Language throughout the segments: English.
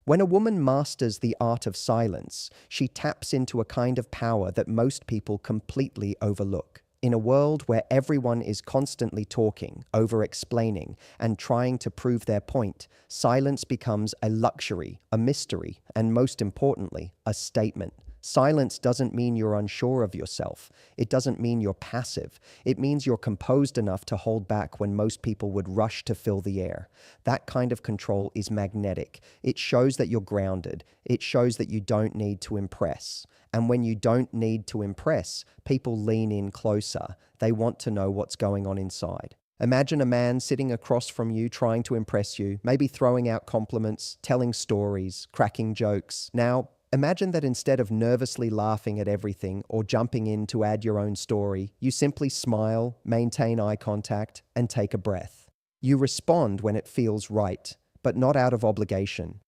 When a woman masters the art of silence, she taps into a kind of power that most people completely overlook. In a world where everyone is constantly talking, over-explaining, and trying to prove their point, silence becomes a luxury, a mystery, and most importantly, a statement. Silence doesn't mean you're unsure of yourself. It doesn't mean you're passive. It means you're composed enough to hold back when most people would rush to fill the air. That kind of control is magnetic. It shows that you're grounded. It shows that you don't need to impress. And when you don't need to impress, people lean in closer. They want to know what's going on inside. Imagine a man sitting across from you trying to impress you, maybe throwing out compliments, telling stories, cracking jokes. Now, imagine that instead of nervously laughing at everything or jumping in to add your own story, you simply smile, maintain eye contact, and take a breath. You respond when it feels right, but not out of obligation.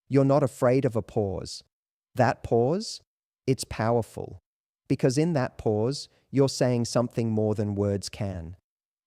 You're not afraid of a pause. That pause? It's powerful, because in that pause, you're saying something more than words can.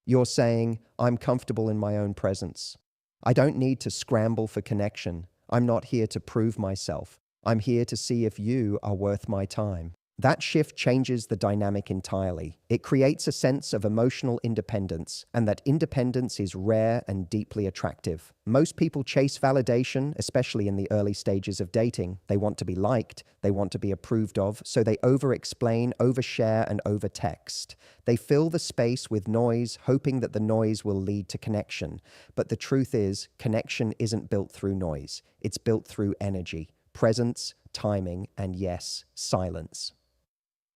You're saying, I'm comfortable in my own presence. I don't need to scramble for connection. I'm not here to prove myself. I'm here to see if you are worth my time. That shift changes the dynamic entirely. It creates a sense of emotional independence, and that independence is rare and deeply attractive. Most people chase validation, especially in the early stages of dating. They want to be liked, they want to be approved of, so they over-explain, overshare, and over-text. They fill the space with noise, hoping that the noise will lead to connection. But the truth is, connection isn't built through noise. It's built through energy, presence, timing, and yes, silence.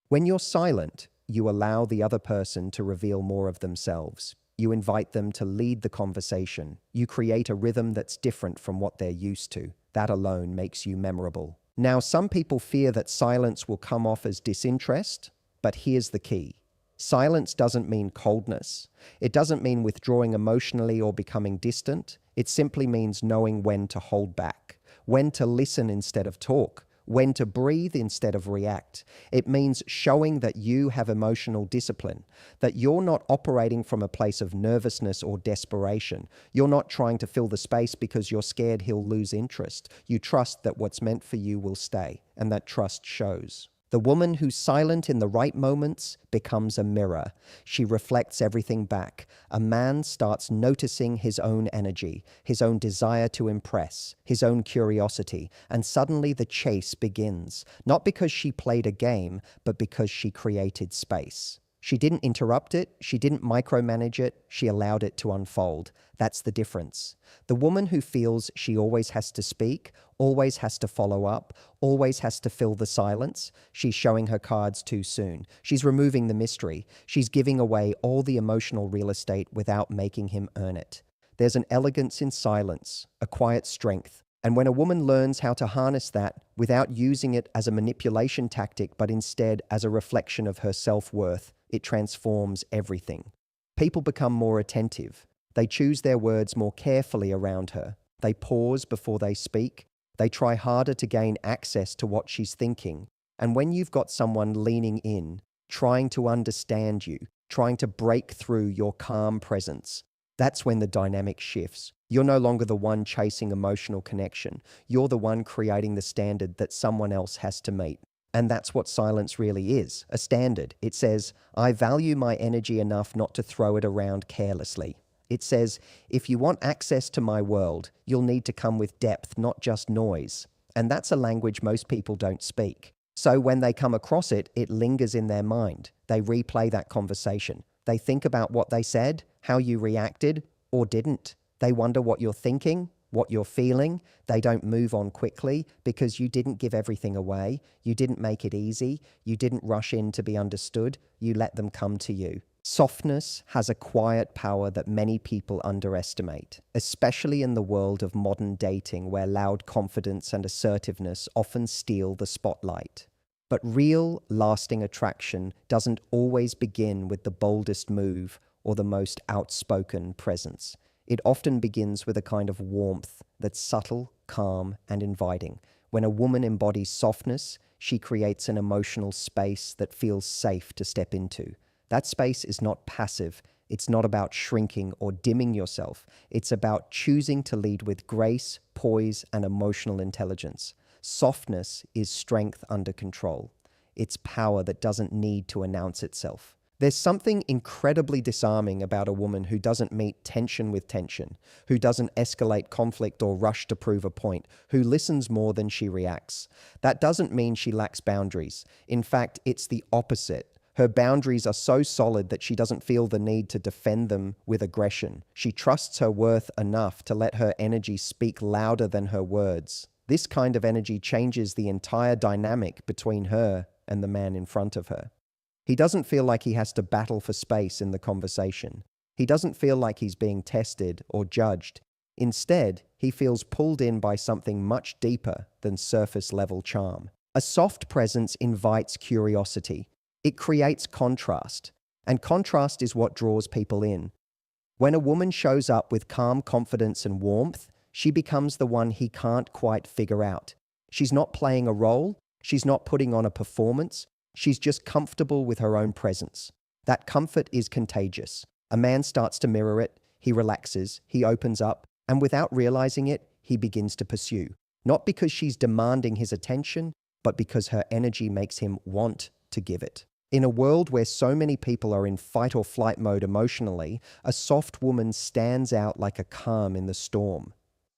When you're silent, you allow the other person to reveal more of themselves. You invite them to lead the conversation. You create a rhythm that's different from what they're used to. That alone makes you memorable. Now, some people fear that silence will come off as disinterest, but here's the key. Silence doesn't mean coldness. It doesn't mean withdrawing emotionally or becoming distant. It simply means knowing when to hold back, when to listen instead of talk, when to breathe instead of react. It means showing that you have emotional discipline, that you're not operating from a place of nervousness or desperation. You're not trying to fill the space because you're scared he'll lose interest. You trust that what's meant for you will stay, and that trust shows. The woman who's silent in the right moments becomes a mirror. She reflects everything back. A man starts noticing his own energy, his own desire to impress, his own curiosity, and suddenly the chase begins. Not because she played a game, but because she created space. She didn't interrupt it, she didn't micromanage it, she allowed it to unfold. That's the difference. The woman who feels she always has to speak, always has to follow up, always has to fill the silence, she's showing her cards too soon. She's removing the mystery. She's giving away all the emotional real estate without making him earn it. There's an elegance in silence, a quiet strength. And when a woman learns how to harness that without using it as a manipulation tactic, but instead as a reflection of her self-worth, it transforms everything. People become more attentive. They choose their words more carefully around her. They pause before they speak. They try harder to gain access to what she's thinking. And when you've got someone leaning in, trying to understand you, trying to break through your calm presence, that's when the dynamic shifts. You're no longer the one chasing emotional connection. You're the one creating the standard that someone else has to meet. And that's what silence really is, a standard. It says, I value my energy enough not to throw it around carelessly. It says, if you want access to my world, you'll need to come with depth, not just noise. And that's a language most people don't speak. So when they come across it, it lingers in their mind. They replay that conversation. They think about what they said, how you reacted, or didn't. They wonder what you're thinking, what you're feeling. They don't move on quickly because you didn't give everything away. You didn't make it easy. You didn't rush in to be understood. You let them come to you. Softness has a quiet power that many people underestimate, especially in the world of modern dating where loud confidence and assertiveness often steal the spotlight. But real, lasting attraction doesn't always begin with the boldest move or the most outspoken presence. It often begins with a kind of warmth that's subtle, calm, and inviting. When a woman embodies softness, she creates an emotional space that feels safe to step into. That space is not passive, It's not about shrinking or dimming yourself. It's about choosing to lead with grace, poise, and emotional intelligence. Softness is strength under control. It's power that doesn't need to announce itself. There's something incredibly disarming about a woman who doesn't meet tension with tension, who doesn't escalate conflict or rush to prove a point, who listens more than she reacts. That doesn't mean she lacks boundaries. In fact, it's the opposite. Her boundaries are so solid that she doesn't feel the need to defend them with aggression. She trusts her worth enough to let her energy speak louder than her words. This kind of energy changes the entire dynamic between her and the man in front of her. He doesn't feel like he has to battle for space in the conversation. He doesn't feel like he's being tested or judged. Instead, he feels pulled in by something much deeper than surface-level charm. A soft presence invites curiosity. It creates contrast, and contrast is what draws people in. When a woman shows up with calm confidence and warmth, she becomes the one he can't quite figure out. She's not playing a role, she's not putting on a performance, she's just comfortable with her own presence. That comfort is contagious. A man starts to mirror it, he relaxes, he opens up, and without realizing it, he begins to pursue. Not because she's demanding his attention, but because her energy makes him want to give it. In a world where so many people are in fight or flight mode emotionally, a soft woman stands out like a calm in the storm.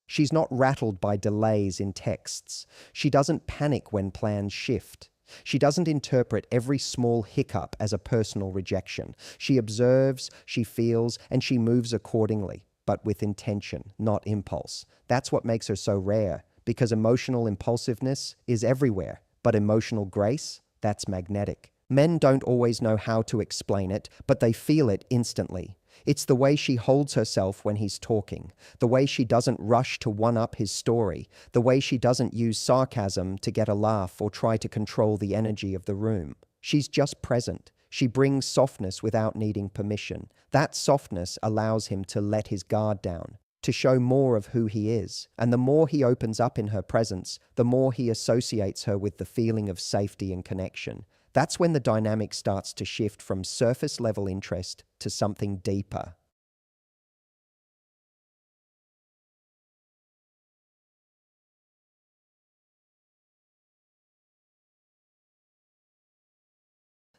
She's not rattled by delays in texts. She doesn't panic when plans shift. She doesn't interpret every small hiccup as a personal rejection. She observes, she feels, and she moves accordingly, but with intention, not impulse. That's what makes her so rare, because emotional impulsiveness is everywhere, but emotional grace, that's magnetic. Men don't always know how to explain it, but they feel it instantly. It's the way she holds herself when he's talking, the way she doesn't rush to one-up his story, the way she doesn't use sarcasm to get a laugh or try to control the energy of the room. She's just present. She brings softness without needing permission. That softness allows him to let his guard down, to show more of who he is. And the more he opens up in her presence, the more he associates her with the feeling of safety and connection. That's when the dynamic starts to shift from surface-level interest to something deeper.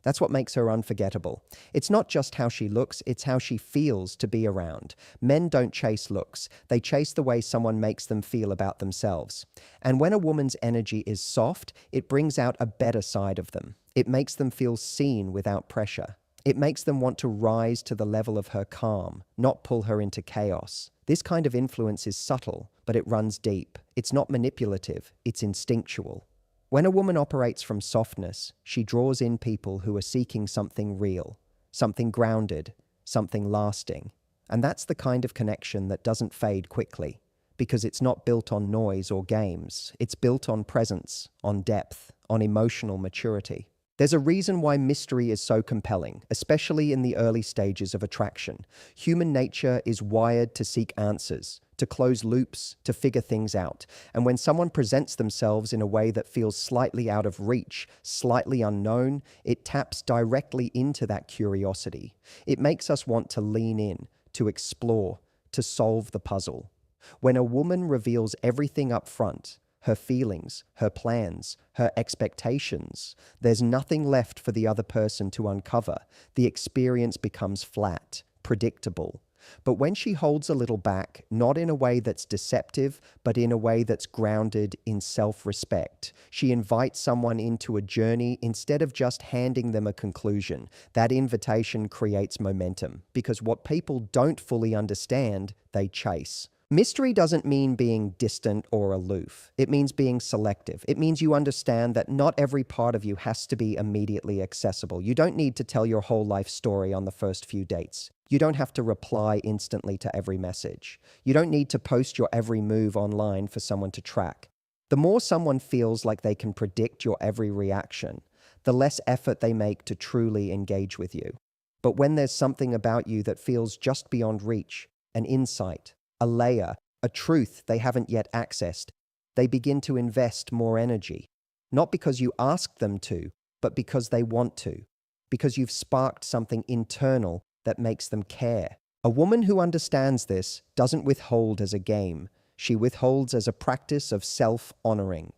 That's what makes her unforgettable. It's not just how she looks, it's how she feels to be around. Men don't chase looks, they chase the way someone makes them feel about themselves. And when a woman's energy is soft, it brings out a better side of them. It makes them feel seen without pressure. It makes them want to rise to the level of her calm, not pull her into chaos. This kind of influence is subtle, but it runs deep. It's not manipulative, it's instinctual. When a woman operates from softness, she draws in people who are seeking something real, something grounded, something lasting. And that's the kind of connection that doesn't fade quickly, because it's not built on noise or games. It's built on presence, on depth, on emotional maturity. There's a reason why mystery is so compelling, especially in the early stages of attraction. Human nature is wired to seek answers, to close loops, to figure things out. And when someone presents themselves in a way that feels slightly out of reach, slightly unknown, it taps directly into that curiosity. It makes us want to lean in, to explore, to solve the puzzle. When a woman reveals everything up front, her feelings, her plans, her expectations, there's nothing left for the other person to uncover. The experience becomes flat, predictable. But when she holds a little back, not in a way that's deceptive, but in a way that's grounded in self-respect, she invites someone into a journey instead of just handing them a conclusion. That invitation creates momentum, because what people don't fully understand, they chase. Mystery doesn't mean being distant or aloof. It means being selective. It means you understand that not every part of you has to be immediately accessible. You don't need to tell your whole life story on the first few dates. You don't have to reply instantly to every message. You don't need to post your every move online for someone to track. The more someone feels like they can predict your every reaction, the less effort they make to truly engage with you. But when there's something about you that feels just beyond reach, an insight, a layer, a truth they haven't yet accessed, they begin to invest more energy. Not because you asked them to, but because they want to. Because you've sparked something internal that makes them care. A woman who understands this doesn't withhold as a game. She withholds as a practice of self-honoring.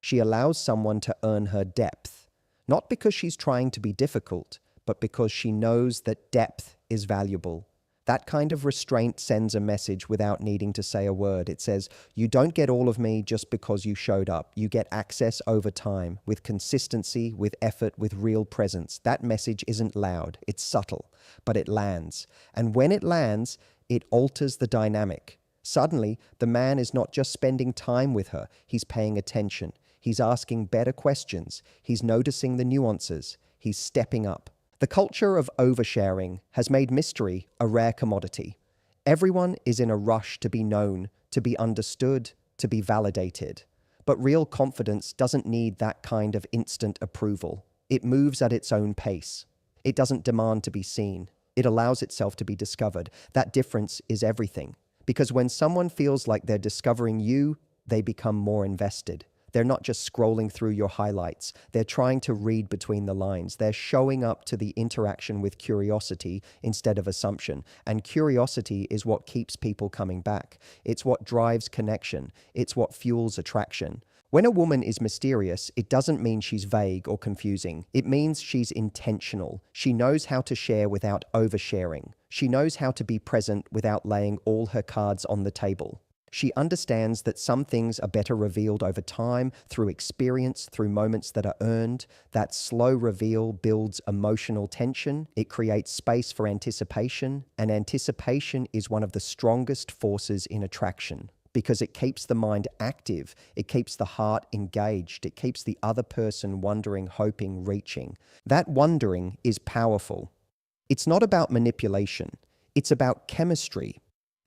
She allows someone to earn her depth, not because she's trying to be difficult, but because she knows that depth is valuable. That kind of restraint sends a message without needing to say a word. It says, you don't get all of me just because you showed up. You get access over time, with consistency, with effort, with real presence. That message isn't loud, it's subtle, but it lands. And when it lands, it alters the dynamic. Suddenly, the man is not just spending time with her, he's paying attention. He's asking better questions. He's noticing the nuances. He's stepping up. The culture of oversharing has made mystery a rare commodity. Everyone is in a rush to be known, to be understood, to be validated. But real confidence doesn't need that kind of instant approval. It moves at its own pace. It doesn't demand to be seen. It allows itself to be discovered. That difference is everything. Because when someone feels like they're discovering you, they become more invested. They're not just scrolling through your highlights. They're trying to read between the lines. They're showing up to the interaction with curiosity instead of assumption. And curiosity is what keeps people coming back. It's what drives connection. It's what fuels attraction. When a woman is mysterious, it doesn't mean she's vague or confusing. It means she's intentional. She knows how to share without oversharing. She knows how to be present without laying all her cards on the table. She understands that some things are better revealed over time, through experience, through moments that are earned. That slow reveal builds emotional tension. It creates space for anticipation, and anticipation is one of the strongest forces in attraction because it keeps the mind active, it keeps the heart engaged, it keeps the other person wondering, hoping, reaching. That wondering is powerful. It's not about manipulation, it's about chemistry.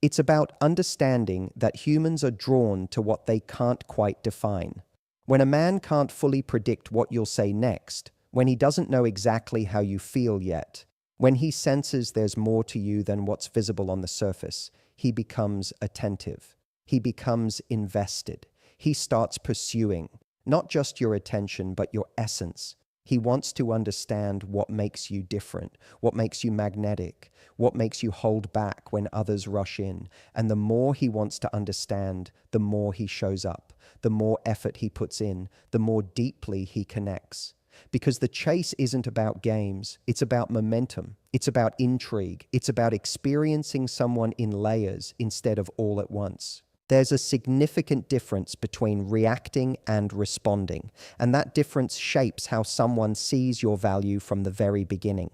It's about understanding that humans are drawn to what they can't quite define. When a man can't fully predict what you'll say next, when he doesn't know exactly how you feel yet, when he senses there's more to you than what's visible on the surface, he becomes attentive. He becomes invested. He starts pursuing not just your attention, but your essence. He wants to understand what makes you different, what makes you magnetic, what makes you hold back when others rush in. And the more he wants to understand, the more he shows up, the more effort he puts in, the more deeply he connects. Because the chase isn't about games, it's about momentum, it's about intrigue, it's about experiencing someone in layers instead of all at once. There's a significant difference between reacting and responding, and that difference shapes how someone sees your value from the very beginning.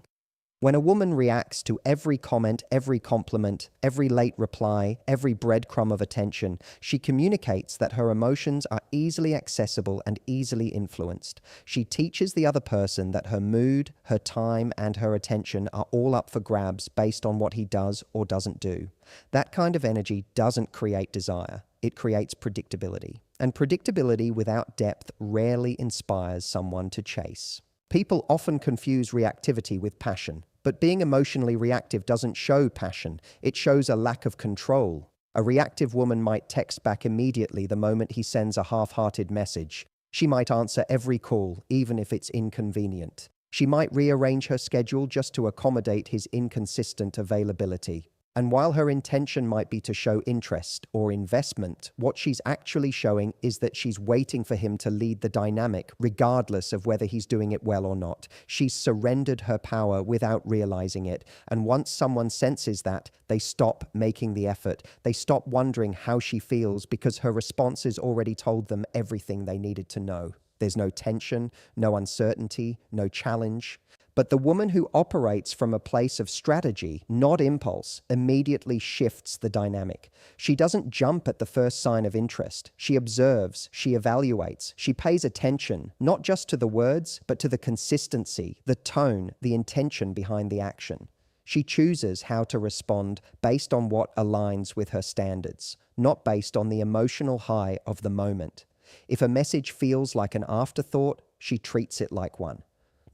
When a woman reacts to every comment, every compliment, every late reply, every breadcrumb of attention, she communicates that her emotions are easily accessible and easily influenced. She teaches the other person that her mood, her time, and her attention are all up for grabs based on what he does or doesn't do. That kind of energy doesn't create desire. It creates predictability. And predictability without depth rarely inspires someone to chase. People often confuse reactivity with passion. But being emotionally reactive doesn't show passion, it shows a lack of control. A reactive woman might text back immediately the moment he sends a half-hearted message. She might answer every call, even if it's inconvenient. She might rearrange her schedule just to accommodate his inconsistent availability. And while her intention might be to show interest or investment, what she's actually showing is that she's waiting for him to lead the dynamic, regardless of whether he's doing it well or not. She's surrendered her power without realizing it. And once someone senses that, they stop making the effort. They stop wondering how she feels because her responses already told them everything they needed to know. There's no tension, no uncertainty, no challenge. But the woman who operates from a place of strategy, not impulse, immediately shifts the dynamic. She doesn't jump at the first sign of interest. She observes, she evaluates, she pays attention, not just to the words, but to the consistency, the tone, the intention behind the action. She chooses how to respond based on what aligns with her standards, not based on the emotional high of the moment. If a message feels like an afterthought, she treats it like one.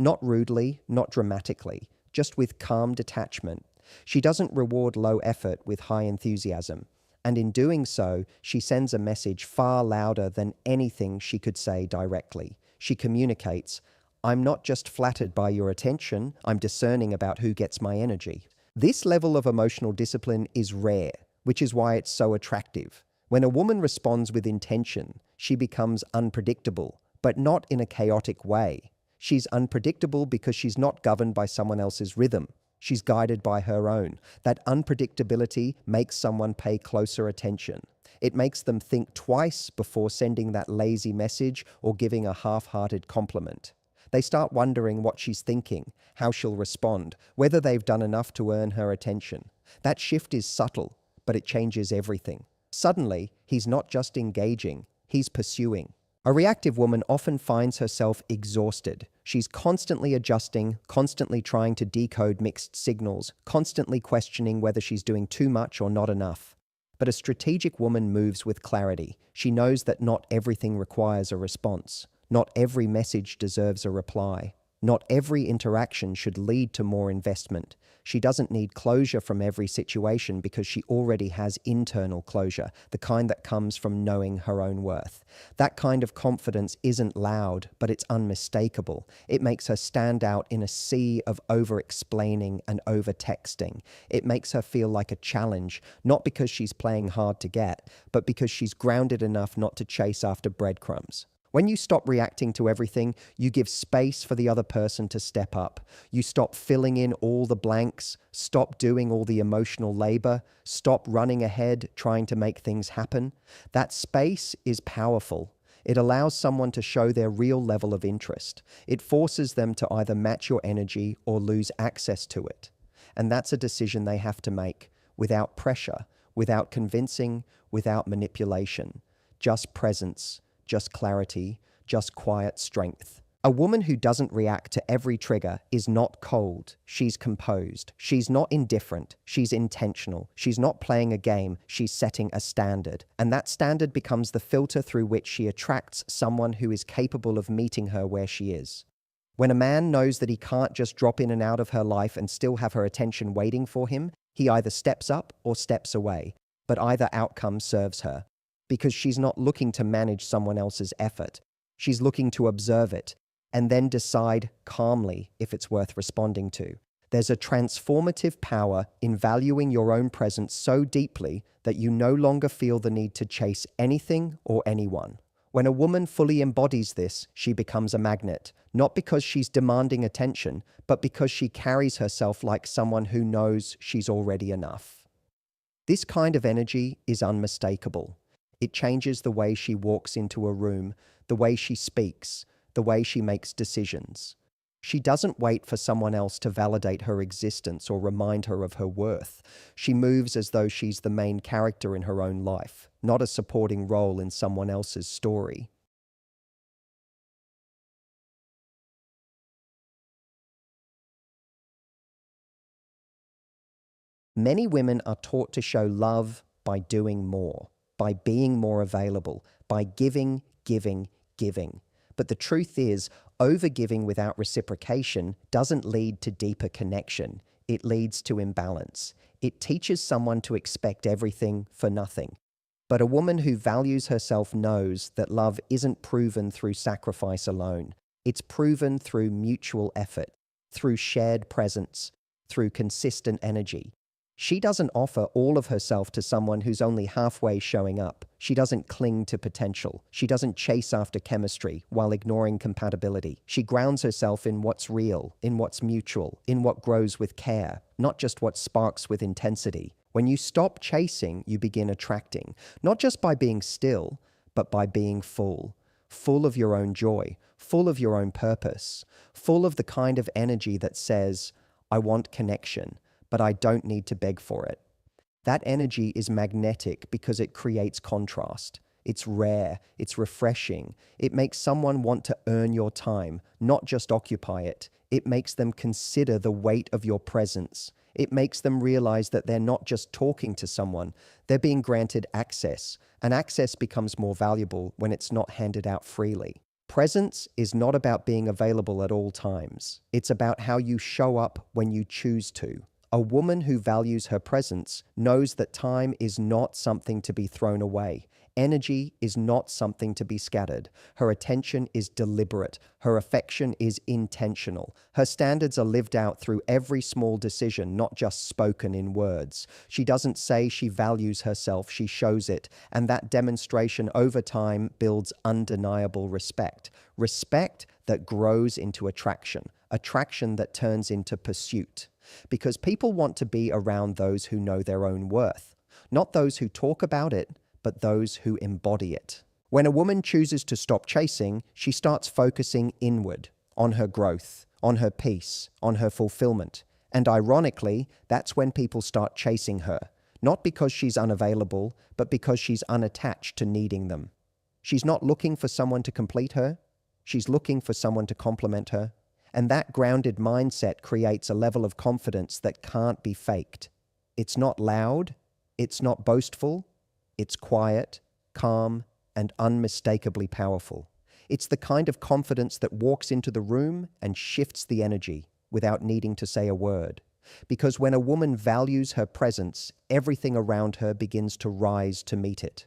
Not rudely, not dramatically, just with calm detachment. She doesn't reward low effort with high enthusiasm. And in doing so, she sends a message far louder than anything she could say directly. She communicates, I'm not just flattered by your attention, I'm discerning about who gets my energy. This level of emotional discipline is rare, which is why it's so attractive. When a woman responds with intention, she becomes unpredictable, but not in a chaotic way. She's unpredictable because she's not governed by someone else's rhythm. She's guided by her own. That unpredictability makes someone pay closer attention. It makes them think twice before sending that lazy message or giving a half-hearted compliment. They start wondering what she's thinking, how she'll respond, whether they've done enough to earn her attention. That shift is subtle, but it changes everything. Suddenly, he's not just engaging, he's pursuing. A reactive woman often finds herself exhausted. She's constantly adjusting, constantly trying to decode mixed signals, constantly questioning whether she's doing too much or not enough. But a strategic woman moves with clarity. She knows that not everything requires a response. Not every message deserves a reply. Not every interaction should lead to more investment. She doesn't need closure from every situation because she already has internal closure, the kind that comes from knowing her own worth. That kind of confidence isn't loud, but it's unmistakable. It makes her stand out in a sea of over-explaining and over-texting. It makes her feel like a challenge, not because she's playing hard to get, but because she's grounded enough not to chase after breadcrumbs. When you stop reacting to everything, you give space for the other person to step up. You stop filling in all the blanks, stop doing all the emotional labor, stop running ahead trying to make things happen. That space is powerful. It allows someone to show their real level of interest. It forces them to either match your energy or lose access to it. And that's a decision they have to make, without pressure, without convincing, without manipulation. Just presence. Just clarity, just quiet strength. A woman who doesn't react to every trigger is not cold. She's composed. She's not indifferent. She's intentional. She's not playing a game. She's setting a standard. And that standard becomes the filter through which she attracts someone who is capable of meeting her where she is. When a man knows that he can't just drop in and out of her life and still have her attention waiting for him, he either steps up or steps away. But either outcome serves her. Because she's not looking to manage someone else's effort. She's looking to observe it and then decide calmly if it's worth responding to. There's a transformative power in valuing your own presence so deeply that you no longer feel the need to chase anything or anyone. When a woman fully embodies this, she becomes a magnet, not because she's demanding attention, but because she carries herself like someone who knows she's already enough. This kind of energy is unmistakable. It changes the way she walks into a room, the way she speaks, the way she makes decisions. She doesn't wait for someone else to validate her existence or remind her of her worth. She moves as though she's the main character in her own life, not a supporting role in someone else's story. Many women are taught to show love by doing more, by being more available, by giving, giving, giving. But the truth is, overgiving without reciprocation doesn't lead to deeper connection. It leads to imbalance. It teaches someone to expect everything for nothing. But a woman who values herself knows that love isn't proven through sacrifice alone. It's proven through mutual effort, through shared presence, through consistent energy. She doesn't offer all of herself to someone who's only halfway showing up. She doesn't cling to potential. She doesn't chase after chemistry while ignoring compatibility. She grounds herself in what's real, in what's mutual, in what grows with care, not just what sparks with intensity. When you stop chasing, you begin attracting, not just by being still, but by being full. Full of your own joy, full of your own purpose, full of the kind of energy that says, I want connection, but I don't need to beg for it. That energy is magnetic because it creates contrast. It's rare, it's refreshing. It makes someone want to earn your time, not just occupy it. It makes them consider the weight of your presence. It makes them realize that they're not just talking to someone, they're being granted access, and access becomes more valuable when it's not handed out freely. Presence is not about being available at all times. It's about how you show up when you choose to. A woman who values her presence knows that time is not something to be thrown away. Energy is not something to be scattered. Her attention is deliberate. Her affection is intentional. Her standards are lived out through every small decision, not just spoken in words. She doesn't say she values herself, she shows it, and that demonstration over time builds undeniable respect. Respect that grows into attraction, attraction that turns into pursuit. Because people want to be around those who know their own worth, not those who talk about it, but those who embody it. When a woman chooses to stop chasing, she starts focusing inward, on her growth, on her peace, on her fulfillment. And ironically, that's when people start chasing her, not because she's unavailable, but because she's unattached to needing them. She's not looking for someone to complete her, she's looking for someone to complement her. And that grounded mindset creates a level of confidence that can't be faked. It's not loud, it's not boastful, it's quiet, calm, and unmistakably powerful. It's the kind of confidence that walks into the room and shifts the energy without needing to say a word. Because when a woman values her presence, everything around her begins to rise to meet it.